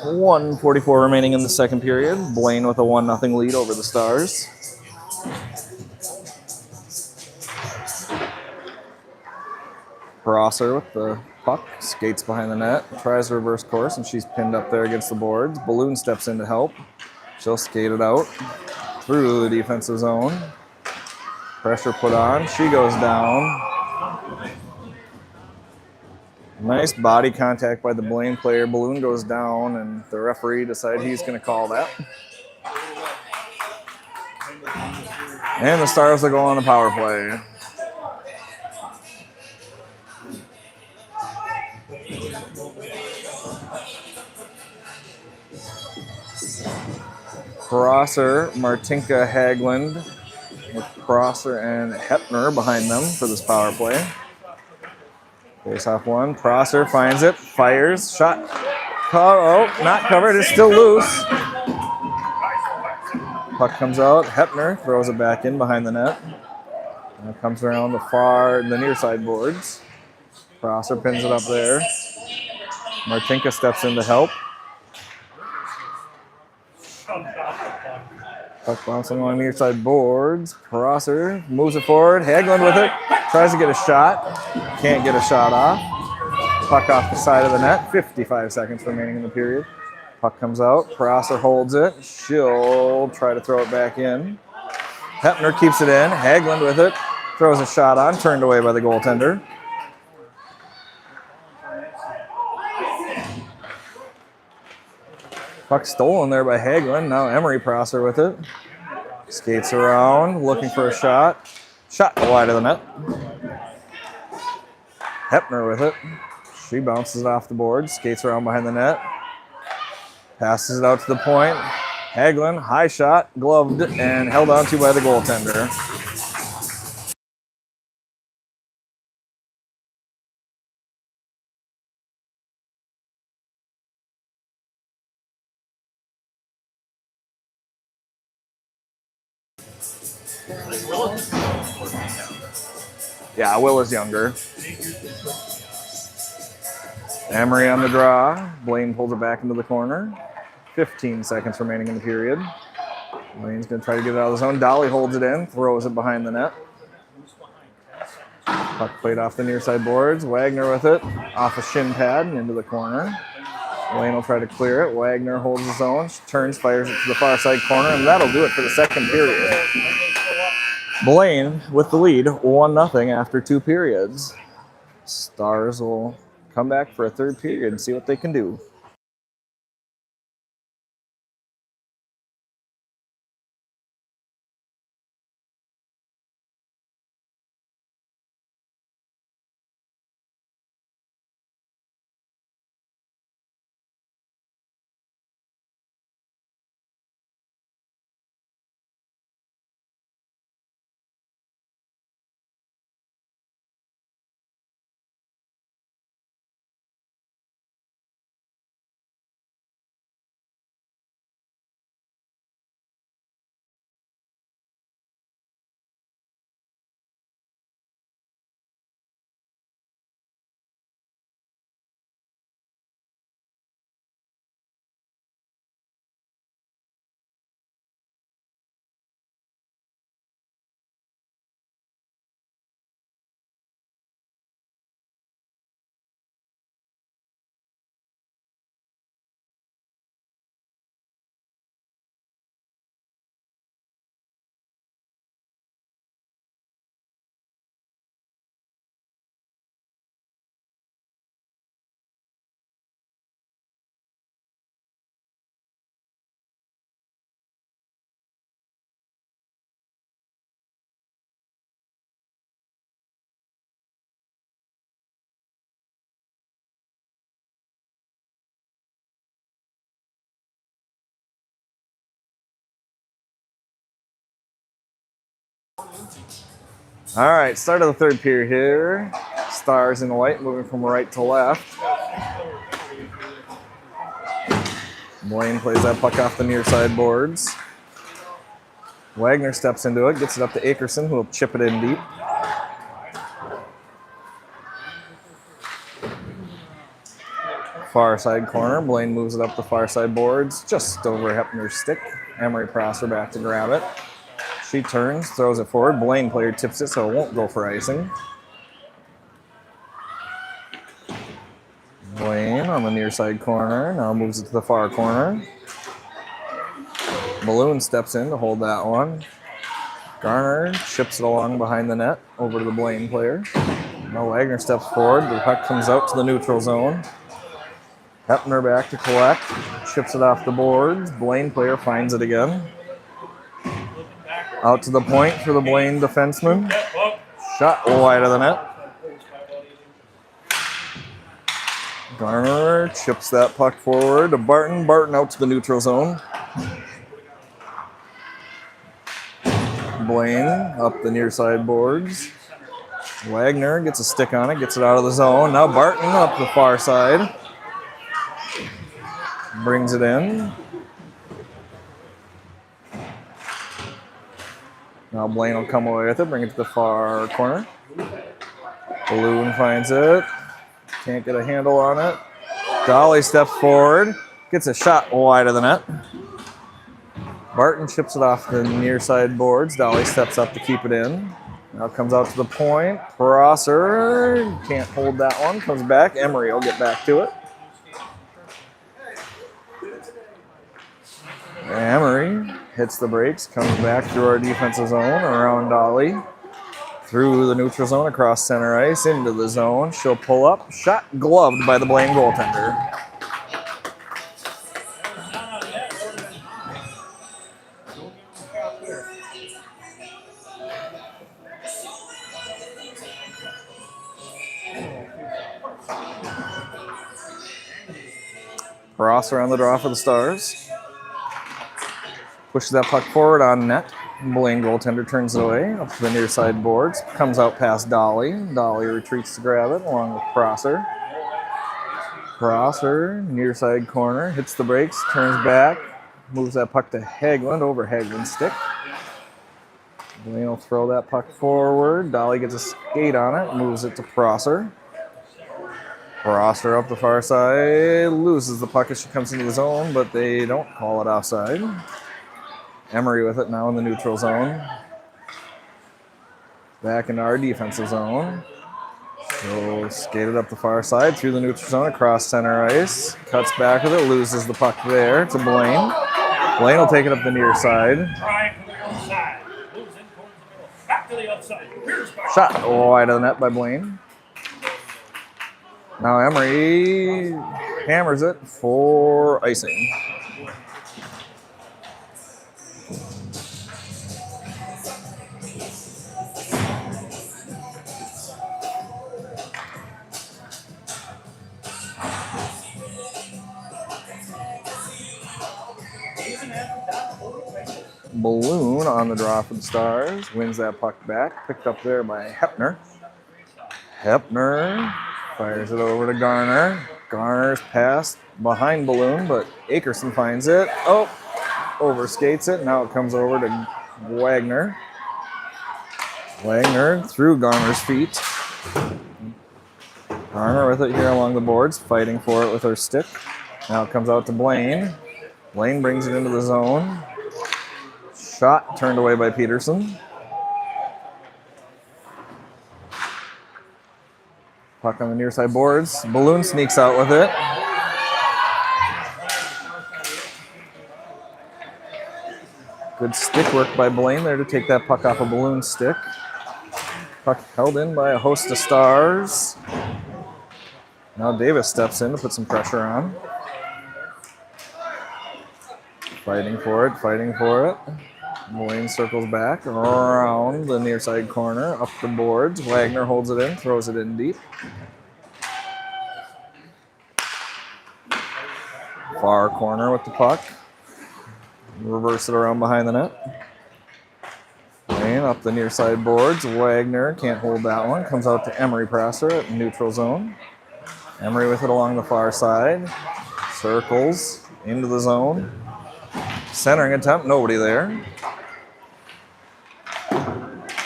Speaker 4: .144 remaining in the second period. Blaine with a 1-0 lead over the Stars. Prosser with the puck, skates behind the net, tries to reverse course, and she's pinned up there against the boards. Balloon steps in to help. She'll skate it out through the defensive zone. Pressure put on. She goes down. Nice body contact by the Blaine player. Balloon goes down, and the referee decides he's going to call that. And the Stars will go on a power play. Prosser, Martinka, Haglund, with Prosser and Hepner behind them for this power play. Face off one. Prosser finds it, fires, shot Not covered. It's still loose. Puck comes out. Hepner throws it back in behind the net. And it comes around the near side boards. Prosser pins it up there. Martinka steps in to help. Puck bouncing along near side boards. Prosser moves it forward. Hagelin with it. Tries to get a shot. Can't get a shot off. Puck off the side of the net. 55 seconds remaining in the period. Puck comes out. Prosser holds it. She'll try to throw it back in. Hepner keeps it in. Hagelin with it. Throws a shot on. Turned away by the goaltender. Puck stolen there by Hagelin. Now Emery Prosser with it. Skates around, looking for a shot. Shot wide of the net. Hepner with it. She bounces it off the board. Skates around behind the net. Passes it out to the point. Hagelin, high shot, gloved, and held onto by the goaltender. Yeah, Will is younger. Emery on the draw. Blaine pulls it back into the corner. 15 seconds remaining in the period. Blaine's going to try to get it out of the zone. Dolly holds it in, throws it behind the net. Puck played off the near side boards. Wagner with it, off a shin pad and into the corner. Blaine will try to clear it. Wagner holds his own, turns, fires it to the far side corner, and that'll do it for the second period. Blaine with the lead, 1-0 after 2 periods. Stars will come back for a third period and see what they can do. All right, start of the third period here. Stars in white moving from right to left. Blaine plays that puck off the near side boards. Wagner steps into it, gets it up to Akerson, who will chip it in deep. Far side corner, Blaine moves it up the far side boards, just over Hepner's stick. Emery Prosser back to grab it. She turns, throws it forward. Blaine player tips it, so it won't go for icing. Blaine on the near side corner, now moves it to the far corner. Balloon steps in to hold that one. Garner chips it along behind the net, over to the Blaine player. Now Wagner steps forward, the puck comes out to the neutral zone. Hepner back to collect, chips it off the boards. Blaine player finds it again. Out to the point for the Blaine defenseman. Shot wide of the net. Garner chips that puck forward to Barton. Barton out to the neutral zone. Blaine up the near side boards. Wagner gets a stick on it, gets it out of the zone. Now Barton up the far side. brings it in. Now Blaine will come away with it, bring it to the far corner. Balloon finds it. Can't get a handle on it. Dolly steps forward, gets a shot wide of the net. Barton chips it off the near side boards. Dolly steps up to keep it in. Now it comes out to the point. Prosser can't hold that one. Comes back. Emery will get back to it. Emery hits the brakes, comes back through our defensive zone, around Dolly, through the neutral zone, across center ice, into the zone. She'll pull up. Shot gloved by the Blaine goaltender. Prosser on the draw for the Stars. Pushes that puck forward on net. Blaine goaltender turns it away up to the near side boards. Comes out past Dolly. Dolly retreats to grab it along with Prosser. Prosser, near side corner, hits the brakes, turns back, moves that puck to Haglund over Haglund's stick. Blaine will throw that puck forward. Dolly gets a skate on it, moves it to Prosser. Prosser up the far side, loses the puck as she comes into the zone, but they don't call it offside. Emery with it now in the neutral zone. Back into our defensive zone. So skated up the far side through the neutral zone across center ice. Cuts back with it, loses the puck there to Blaine. Blaine will take it up the near side. Shot wide of the net by Blaine. Now Emery hammers it for icing. Balloon on the draw for the Stars. Wins that puck back. Picked up there by Hepner. Hepner fires it over to Garner. Garner's pass behind Balloon, but Akerson finds it. Oh, overskates it. Now it comes over to Wagner. Wagner through Garner's feet. Garner with it here along the boards, fighting for it with her stick. Now it comes out to Blaine. Blaine brings it into the zone. Shot turned away by Peterson. Puck on the near side boards. Balloon sneaks out with it. Good stick work by Blaine there to take that puck off a Balloon stick. Puck held in by a host of Stars. Now Davis steps in to put some pressure on. Fighting for it, fighting for it. Blaine circles back around the near side corner, up the boards. Wagner holds it in, throws it in deep. Far corner with the puck. Reverse it around behind the net. Blaine up the near side boards. Wagner can't hold that one. Comes out to Emery Prosser at neutral zone. Emery with it along the far side. Circles into the zone. Centering attempt, nobody there.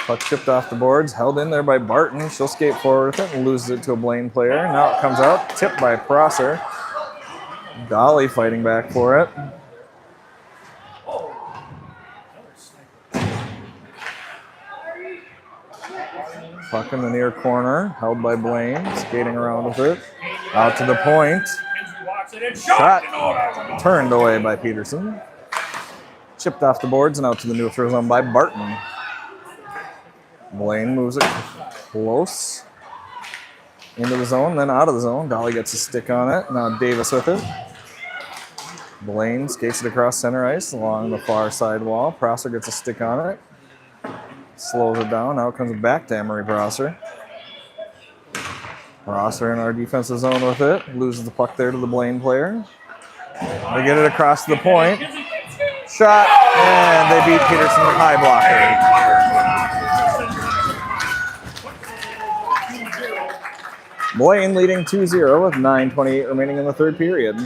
Speaker 4: Puck chipped off the boards, held in there by Barton. She'll skate forward with it and loses it to a Blaine player. Now it comes out, tipped by Prosser. Dolly fighting back for it. Puck in the near corner, held by Blaine, skating around with it. Out to the point. Shot turned away by Peterson. Chipped off the boards and out to the neutral zone by Barton. Blaine moves it close into the zone, then out of the zone. Dolly gets a stick on it. Now Davis with it. Blaine skates it across center ice along the far side wall. Prosser gets a stick on it. Slows it down. Now it comes back to Emery Prosser. Prosser in our defensive zone with it. Loses the puck there to the Blaine player. They get it across the point. Shot, and they beat Peterson with high blocker. Blaine leading 2-0 with 9:28 remaining in the third period.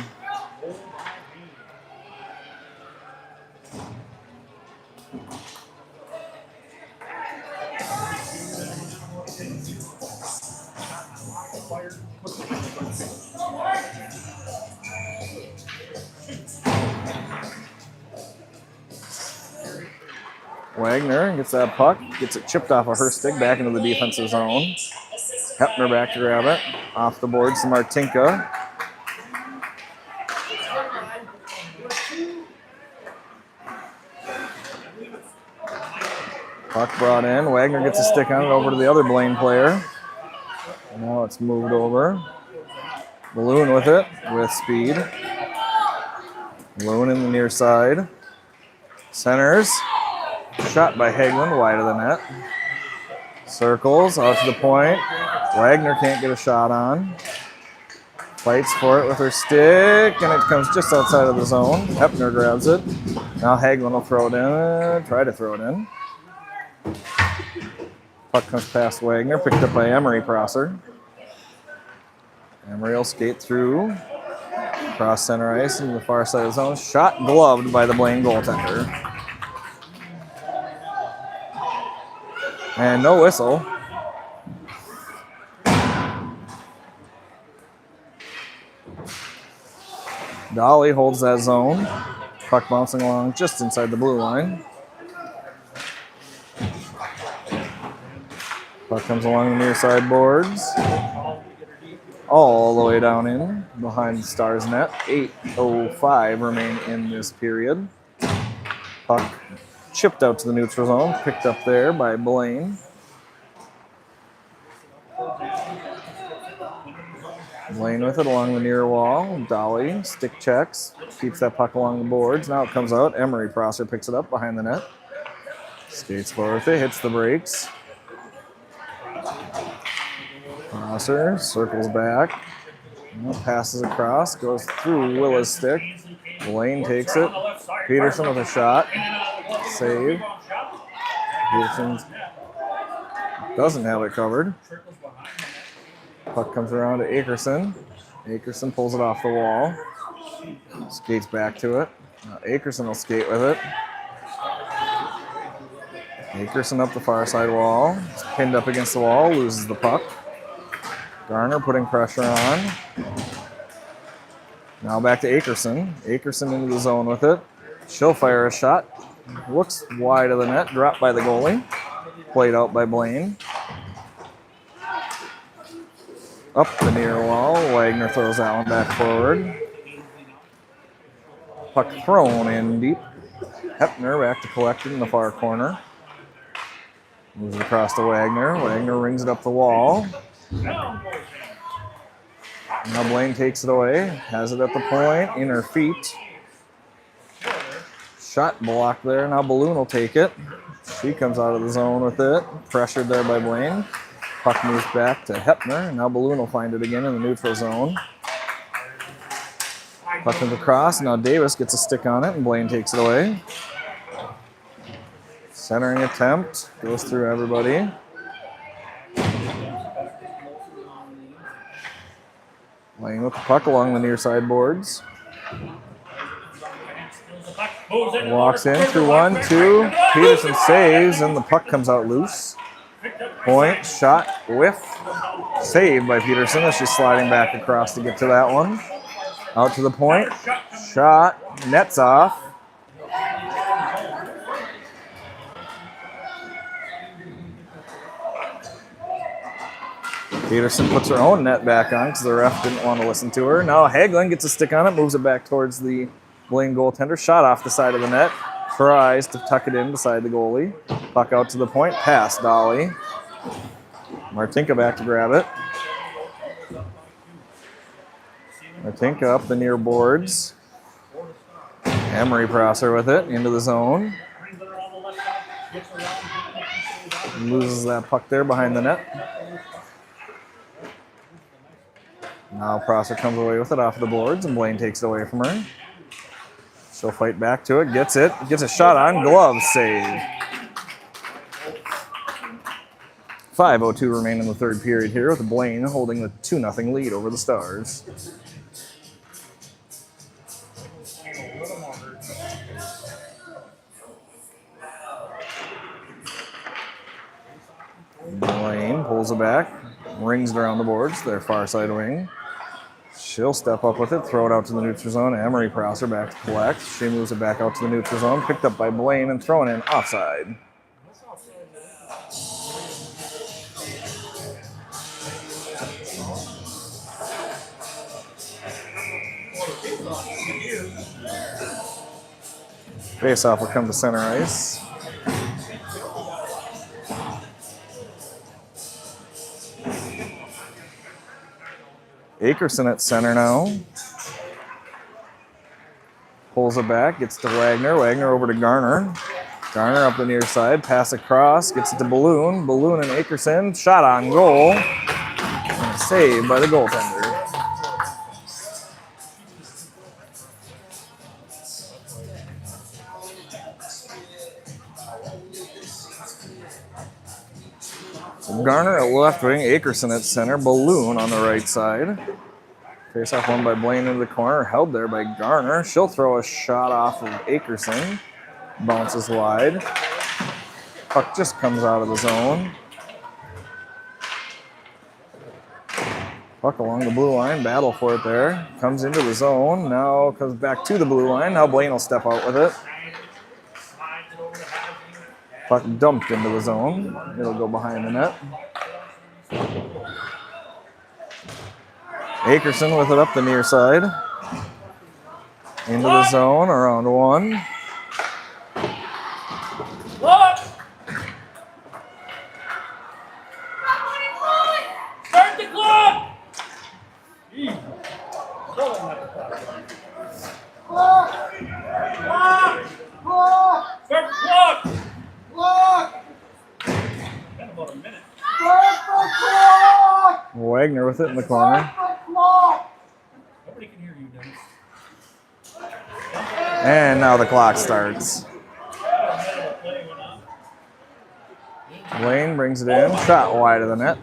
Speaker 4: Wagner gets that puck, gets it chipped off of her stick back into the defensive zone. Hepner back to grab it. Off the boards to Martinka. Puck brought in. Wagner gets a stick on it over to the other Blaine player. Now it's moved over. Balloon with it, with speed. Balloon in the near side. Centers. Shot by Hagelin, wide of the net. Circles out to the point. Wagner can't get a shot on. Fights for it with her stick, and it comes just outside of the zone. Hepner grabs it. Now Hagelin will throw it in. Try to throw it in. Puck comes past Wagner, picked up by Emery Prosser. Emery will skate through. Cross center ice into the far side of the zone. Shot gloved by the Blaine goaltender. And no whistle. Dolly holds that zone. Puck bouncing along just inside the blue line. Puck comes along the near side boards. All the way down in behind the Stars net. 8:05 remain in this period. Puck chipped out to the neutral zone. Picked up there by Blaine. Blaine with it along the near wall. Dolly stick checks. Keeps that puck along the boards. Now it comes out. Emery Prosser picks it up behind the net. Skates forward with it. Hits the brakes. Prosser circles back. Passes across. Goes through Willa's stick. Blaine takes it. Peterson with a shot. Save. Peterson doesn't have it covered. Puck comes around to Akerson. Akerson pulls it off the wall. Skates back to it. Akerson will skate with it. Akerson up the far side wall. It's pinned up against the wall. Loses the puck. Garner putting pressure on. Now back to Akerson. Akerson into the zone with it. She'll fire a shot. Looks wide of the net. Dropped by the goalie. Played out by Blaine. Up the near wall. Wagner throws that one back forward. Puck thrown in deep. Hepner back to collect it in the far corner. Moves it across to Wagner. Wagner rings it up the wall. Now Blaine takes it away. Has it at the point. In her feet. Shot blocked there. Now Balloon will take it. She comes out of the zone with it. Pressured there by Blaine. Puck moves back to Hepner. Now Balloon will find it again in the neutral zone. Puck comes across. Now Davis gets a stick on it, and Blaine takes it away. Centering attempt. Goes through everybody. Blaine with the puck along the near side boards. Walks in through 1, 2. Peterson saves, and the puck comes out loose. Point, shot, whiff. Saved by Peterson as she's sliding back across to get to that one. Out to the point. Shot, nets off. Peterson puts her own net back on because the ref didn't want to listen to her. Now Hagelin gets a stick on it, moves it back towards the Blaine goaltender. Shot off the side of the net. Tries to tuck it in beside the goalie. Puck out to the point. Pass Dolly. Martinka back to grab it. Martinka up the near boards. Emery Prosser with it into the zone. Loses that puck there behind the net. Now Prosser comes away with it off the boards, and Blaine takes it away from her. She'll fight back to it, gets it, gets a shot on, glove save. 5:02 remain in the third period here with Blaine holding the 2-0 lead over the Stars. Blaine pulls it back, rings it around the boards, their far side wing. She'll step up with it, throw it out to the neutral zone. Emery Prosser back to collect. She moves it back out to the neutral zone. Picked up by Blaine and thrown in offside. Face-off will come to center ice. Akerson at center now. Pulls it back, gets to Wagner. Wagner over to Garner. Garner up the near side, pass across, gets it to Balloon. Balloon and Akerson, shot on goal. And saved by the goaltender. Garner at left wing, Akerson at center, Balloon on the right side. Face off one by Blaine into the corner, held there by Garner. She'll throw a shot off of Akerson. Bounces wide. Puck just comes out of the zone. Puck along the blue line, battle for it there. Comes into the zone, now comes back to the blue line. Now Blaine will step out with it. Puck dumped into the zone. It'll go behind the net. Akerson with it up the near side. Into the zone, around one.
Speaker 1: Start the clock! Start the clock! Been about a minute.
Speaker 4: Wagner with it in the corner.
Speaker 1: Nobody can hear you, Dennis.
Speaker 4: And now the clock starts. Blaine brings it in, shot wide of the net.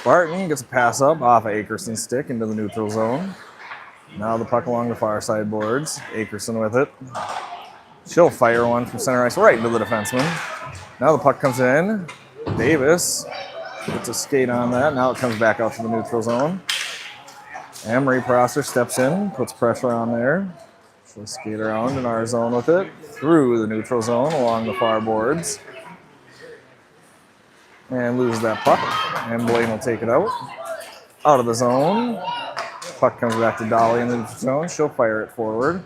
Speaker 4: Barton gets a pass up off of Akerson's stick into the neutral zone. Now the puck along the far side boards. Akerson with it. She'll fire one from center ice right into the defenseman. Now the puck comes in. Davis gets a skate on that. Now it comes back out to the neutral zone. Emery Prosser steps in, puts pressure on there. She'll skate around in our zone with it. Through the neutral zone along the far boards. And lose that puck. And Blaine will take it out. Out of the zone. Puck comes back to Dolly in the neutral zone. She'll fire it forward.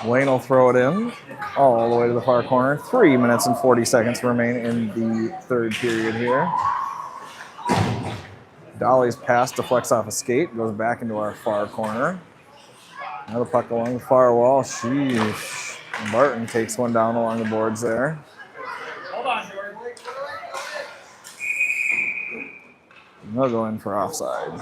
Speaker 4: Blaine will throw it in all the way to the far corner. 3 minutes and 40 seconds remain in the third period here. Dolly's pass deflects off a skate, goes back into our far corner. Now the puck along the far wall. Sheesh. Barton takes one down along the boards there.
Speaker 1: Hold on, George.
Speaker 4: And they'll go in for offside.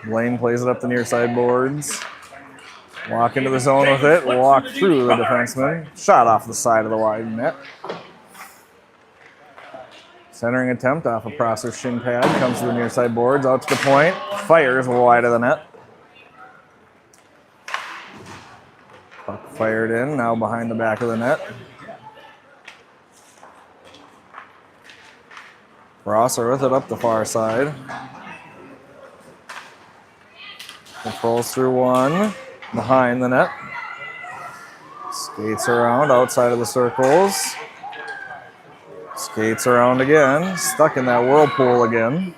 Speaker 4: Blaine plays it up the near side boards. Walk into the zone with it. Walk through the defenseman. Shot off the side of the wide net. Centering attempt off a Prosser's shin pad. Comes to the near side boards. Out to the point. Fires wide of the net. Puck fired in. Now behind the back of the net. Prosser with it up the far side. Controls through one. Behind the net. Skates around outside of the circles. Skates around again. Stuck in that whirlpool again.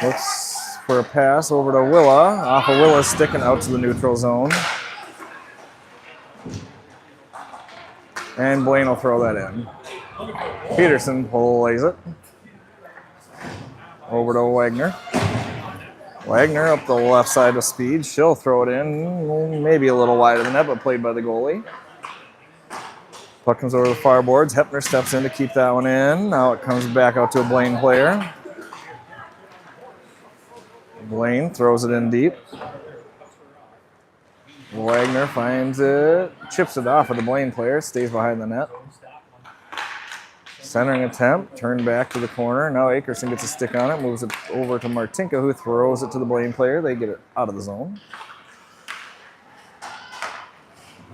Speaker 4: Looks for a pass over to Willa. Off of Willa, sticking out to the neutral zone. And Blaine will throw that in. Peterson plays it. Over to Wagner. Wagner up the left side of speed. She'll throw it in. Maybe a little wide of the net, but played by the goalie. Puck comes over the far boards. Hepner steps in to keep that one in. Now it comes back out to a Blaine player. Blaine throws it in deep. Wagner finds it, chips it off of the Blaine player, stays behind the net. Centering attempt, turned back to the corner. Now Akerson gets a stick on it, moves it over to Martinka, who throws it to the Blaine player. They get it out of the zone.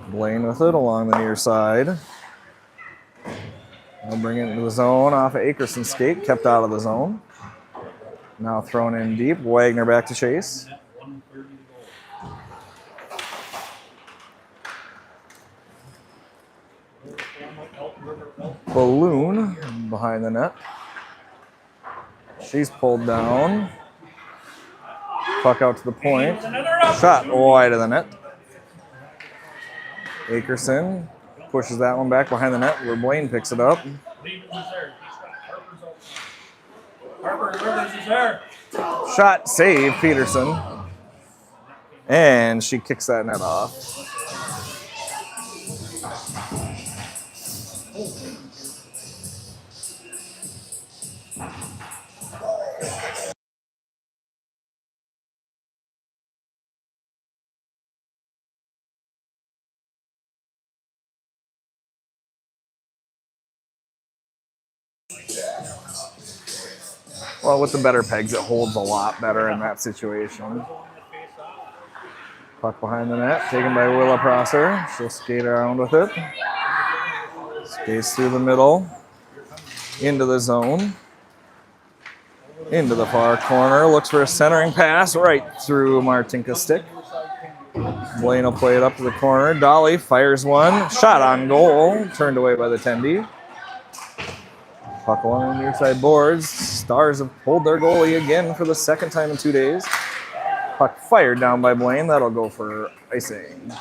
Speaker 4: Blaine with it along the near side. They'll bring it into the zone off of Akerson's skate, kept out of the zone. Now thrown in deep. Wagner back to chase. Balloon behind the net. She's pulled down. Puck out to the point. Shot wide of the net. Akerson pushes that one back behind the net where Blaine picks it up. Shot save Peterson. And she kicks that net off. Well, with the better pegs, it holds a lot better in that situation. Puck behind the net, taken by Willa Prosser. She'll skate around with it. Skates through the middle, into the zone, into the far corner. Looks for a centering pass right through Martinka's stick. Blaine will play it up to the corner. Dolly fires one. Shot on goal. Turned away by the Tendy. Puck along the near side boards. Stars have pulled their goalie again for the second time in 2 days. Puck fired down by Blaine. That'll go for icing.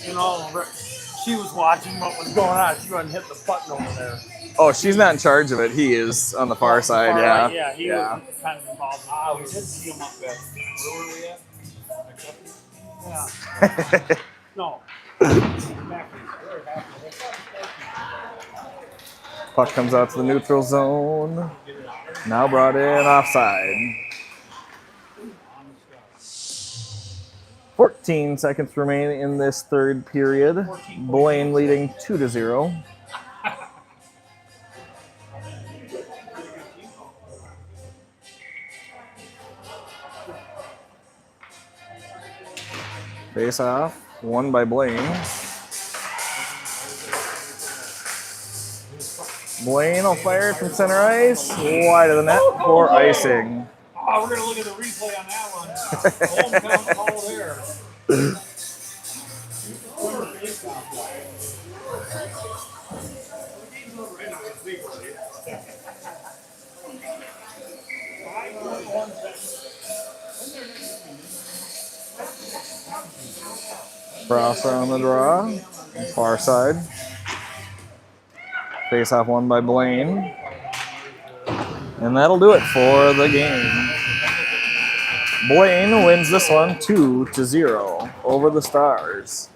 Speaker 1: You know, she was watching what was going on. She wasn't hit the button over there.
Speaker 4: Oh, she's not in charge of it. He is on the far side, yeah.
Speaker 1: Yeah, he was kind of involved.
Speaker 3: We did see him up there. Where were we at?
Speaker 1: Yeah. No.
Speaker 4: Puck comes out to the neutral zone. Now brought in offside. 14 seconds remain in this third period. Blaine leading 2-0. Face off, won by Blaine. Blaine will fire from center ice, wide of the net for icing.
Speaker 1: Oh, we're going to look at the replay on that one. Hometown call there.
Speaker 4: Prosser on the draw, far side. Face off won by Blaine. And that'll do it for the game. Blaine wins this one 2-0 over the Stars.